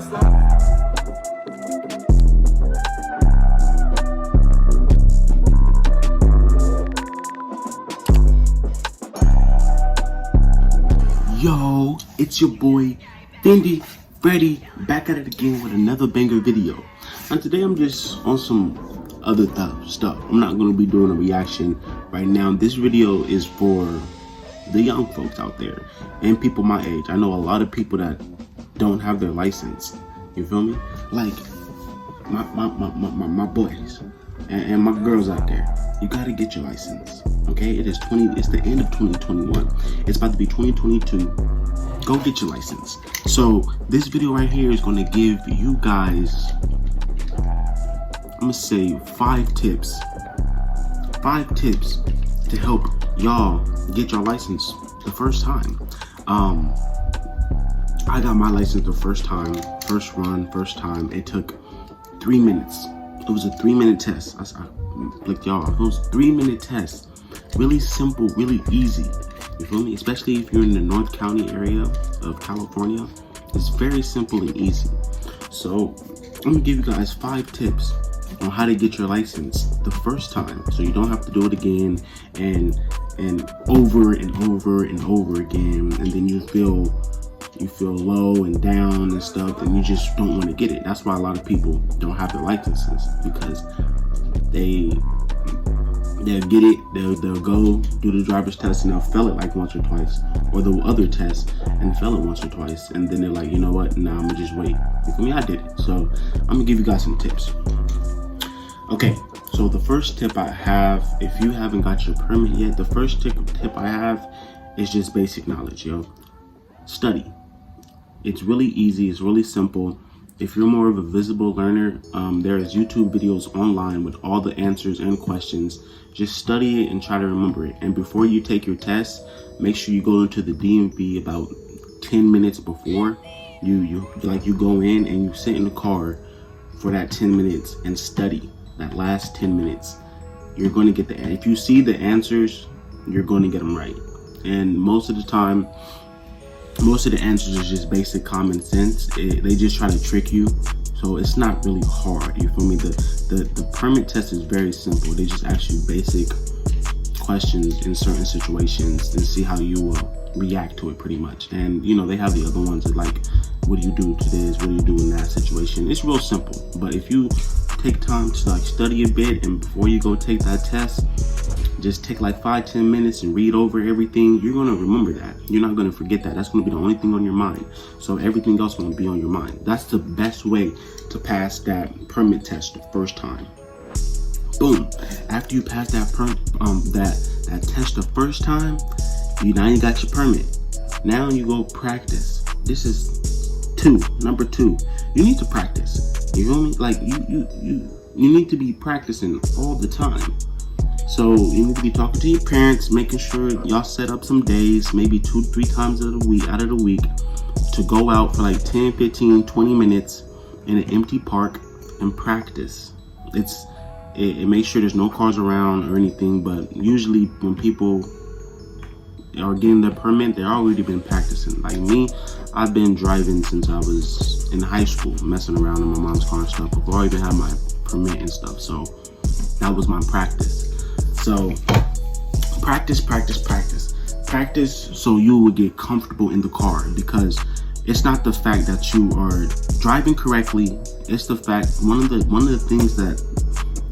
Yo, it's your boy Fendi Freddy back at it again with another banger video. And today I'm just on some other stuff. I'm not going to be doing a reaction right now. This video is for the young folks out there and people my age. I know a lot of people that don't have their license. You feel me? Like my boys and my girls out there. You gotta get your license. Okay, it's the end of 2021. It's about to be 2022. Go get your license. So this video right here is gonna give you guys, I'm gonna say 5 tips to help y'all get your license the first time. I got my license the first time, first time. It took 3 minutes. It was a 3-minute test. Like y'all, it was a 3-minute test. Really simple, really easy. You feel me? Especially if you're in the North County area of California. It's very simple and easy. So I'm gonna give you guys 5 tips on how to get your license the first time, so you don't have to do it again and over and over and over again, and then you feel low and down and stuff, and you just don't want to get it. That's why a lot of people don't have their licenses, because they'll get it, they'll go do the driver's test and they'll fail it like once or twice, or the other test and fail it once or twice, and then they're like, you know what, nah, I'm gonna just wait. You feel me? I did it. So I'm gonna give you guys some tips. Okay, so the first tip I have, if you haven't got your permit yet, the first tip I have is just basic knowledge, yo. Study. It's really easy, it's really simple. If you're more of a visible learner, there is YouTube videos online with all the answers and questions. Just study it and try to remember it. And before you take your test, make sure you go into the DMV about 10 minutes before. You go in and you sit in the car for that 10 minutes and study that last 10 minutes. You're going to get if you see the answers, you're going to get them right. And most of the time, most of the answers is just basic common sense. They just try to trick you, so it's not really hard. You feel me? The permit test is very simple. They just ask you basic questions in certain situations and see how you will react to it, pretty much. And you know, they have the other ones that, like, what do you do to this? What do you do in that situation? It's real simple. But if you take time to like study a bit, and before you go take that test, just take like 5-10 minutes and read over everything, you're gonna remember that. You're not gonna forget that. That's gonna be the only thing on your mind. So everything else won't be on your mind. That's the best way to pass that permit test the first time. Boom. After you pass that that test the first time, now you got your permit. Now you go practice. This is number 2. You need to practice. You feel me? Like you need to be practicing all the time. So you need to be talking to your parents, making sure y'all set up some days, maybe 2-3 times out of the week, to go out for like 10, 15, 20 minutes in an empty park and practice. It makes sure there's no cars around or anything, but usually when people are getting their permit, they've already been practicing. Like me, I've been driving since I was in high school, messing around in my mom's car and stuff before I even had my permit and stuff. So that was my practice. So practice so you will get comfortable in the car, because it's not the fact that you are driving correctly, it's the fact, one of the things that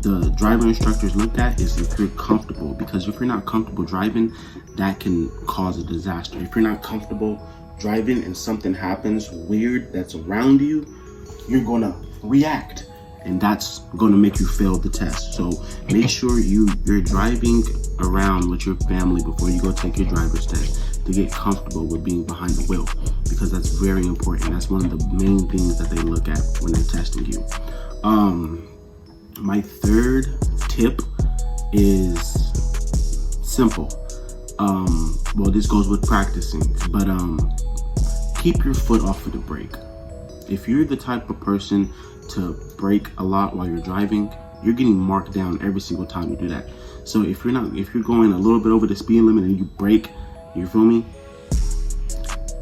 the driver instructors look at is if you're comfortable, because if you're not comfortable driving, that can cause a disaster. If you're not comfortable driving and something happens weird that's around you, you're gonna react, and that's going to make you fail the test. So make sure you're driving around with your family before you go take your driver's test, to get comfortable with being behind the wheel, because that's very important. That's one of the main things that they look at when they're testing you. My third tip is simple. Well, this goes with practicing, but keep your foot off of the brake. If you're the type of person to brake a lot while you're driving, you're getting marked down every single time you do that. So if you're going a little bit over the speed limit and you brake, you feel me?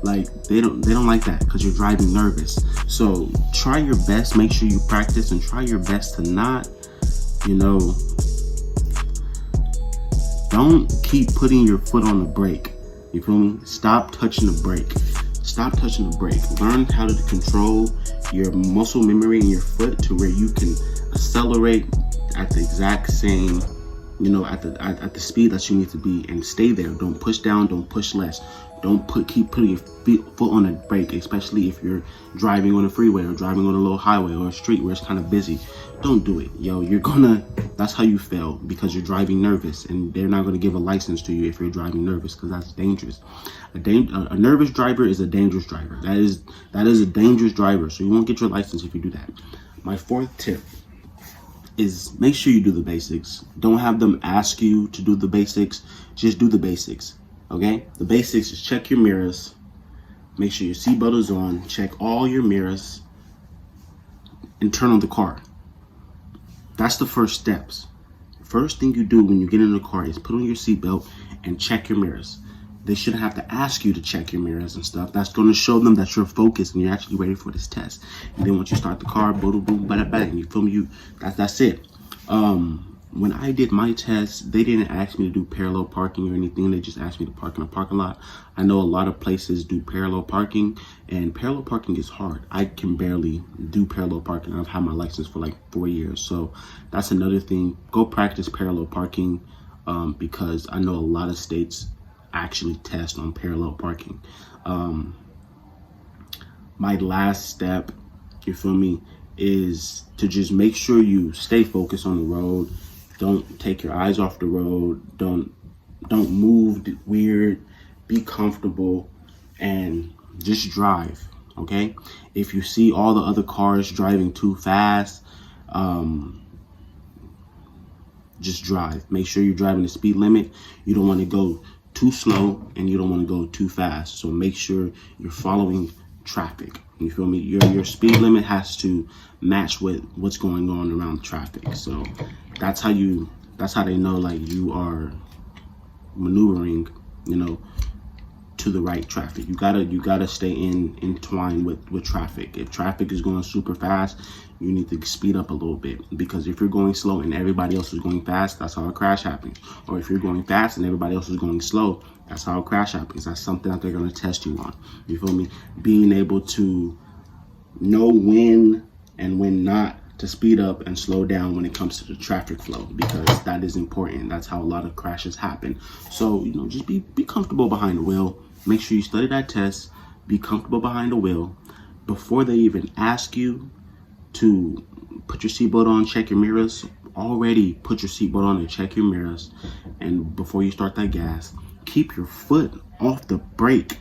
Like they don't like that because you're driving nervous. So try your best. Make sure you practice and try your best to not, you know, don't keep putting your foot on the brake. You feel me? Stop touching the brake. Stop touching the brake. Learn how to control your muscle memory in your foot to where you can accelerate at the exact same, you know, at the speed that you need to be, and stay there. Don't push down. Don't push less. Don't keep putting your foot on the brake, especially if you're driving on a freeway or driving on a little highway or a street where it's kind of busy. Don't do it, yo. That's how you fail, because you're driving nervous, and they're not gonna give a license to you if you're driving nervous, because that's dangerous. A nervous driver is a dangerous driver. That is a dangerous driver. So you won't get your license if you do that. My fourth tip is make sure you do the basics. Don't have them ask you to do the basics. Just do the basics. Okay? The basics is check your mirrors. Make sure your seatbelt is on. Check all your mirrors. And turn on the car. That's the first steps. First thing you do when you get in the car is put on your seatbelt and check your mirrors. They shouldn't have to ask you to check your mirrors and stuff. That's going to show them that you're focused and you're actually ready for this test. And then once you start the car, boom, boom, bada, bada, and you feel me, that's it. When I did my test, they didn't ask me to do parallel parking or anything. They just asked me to park in a parking lot. I know a lot of places do parallel parking, and parallel parking is hard. I can barely do parallel parking. I've had my license for like 4 years. So that's another thing. Go practice parallel parking, because I know a lot of states actually test on parallel parking. My last step, you feel me, is to just make sure you stay focused on the road. Don't take your eyes off the road. Don't move weird. Be comfortable and just drive. Okay? If you see all the other cars driving too fast, just drive. Make sure you're driving the speed limit. You don't want to go too slow and you don't want to go too fast. So make sure you're following traffic. You feel me? Your speed limit has to match with what's going on around the traffic. So that's how they know like you are maneuvering, you know, to the right traffic. You gotta stay entwined with traffic. If traffic is going super fast, you need to speed up a little bit, because if you're going slow and everybody else is going fast, that's how a crash happens. Or if you're going fast and everybody else is going slow, that's how a crash happens. That's something that they're gonna test you on. You feel me? Being able to know when and when not to speed up and slow down when it comes to the traffic flow, because that is important. That's how a lot of crashes happen. So, you know, just be comfortable behind the wheel. Make sure you study that test. Be comfortable behind the wheel. Before they even ask you to put your seatbelt on, check your mirrors, already put your seatbelt on and check your mirrors. And before you start that gas, keep your foot off the brake.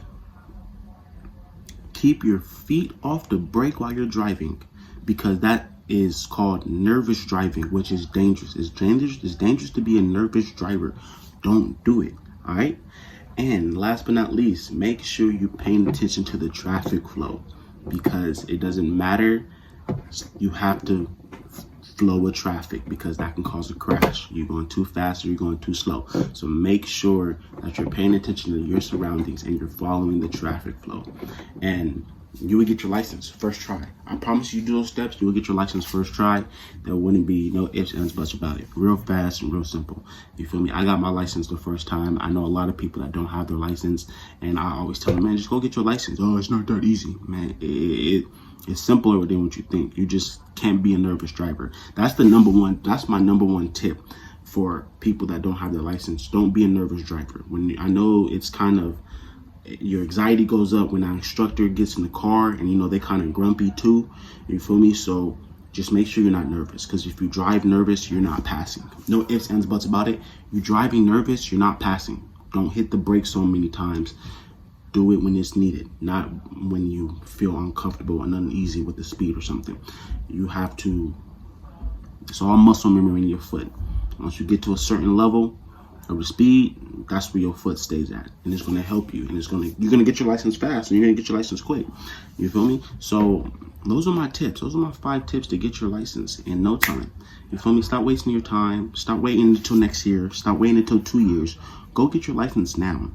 Keep your feet off the brake while you're driving, because that is called nervous driving, which is dangerous. It's dangerous to be a nervous driver. Don't do it. All right. And last but not least, make sure you're paying attention to the traffic flow, because it doesn't matter. You have to flow with traffic, because that can cause a crash. You're going too fast or you're going too slow. So make sure that you're paying attention to your surroundings and you're following the traffic flow. And you will get your license first try. I promise you do those steps, you will get your license first try. There wouldn't be no ifs, ands, buts about it. Real fast and real simple. You feel me? I got my license the first time. I know a lot of people that don't have their license, and I always tell them, man, just go get your license. Oh, it's not that easy, man. It's simpler than what you think. You just can't be a nervous driver. That's my number one tip for people that don't have their license. Don't be a nervous driver. I know it's kind of, your anxiety goes up when an instructor gets in the car, and you know they kind of grumpy too. You feel me? So just make sure you're not nervous, because if you drive nervous, you're not passing. No ifs, ands, buts about it. You're driving nervous, you're not passing. Don't hit the brakes so many times. Do it when it's needed, not when you feel uncomfortable and uneasy with the speed or something. You have to, it's all muscle memory in your foot. Once you get to a certain level of the speed, that's where your foot stays at, and it's going to help you, and you're going to get your license fast, and you're going to get your license quick. You feel me? So those are my tips. Those are my 5 tips to get your license in no time. You feel me? Stop wasting your time. Stop waiting until next year. Stop waiting until 2 years. Go get your license now.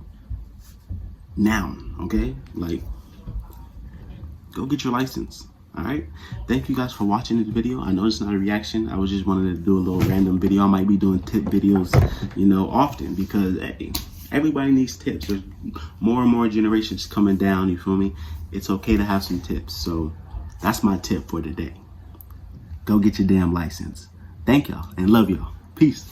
now, okay? Like, go get your license. All right. Thank you guys for watching this video. I know it's not a reaction. I was just wanted to do a little random video. I might be doing tip videos, you know, often because hey, everybody needs tips. There's more and more generations coming down. You feel me? It's okay to have some tips. So that's my tip for today. Go get your damn license. Thank y'all and love y'all. Peace.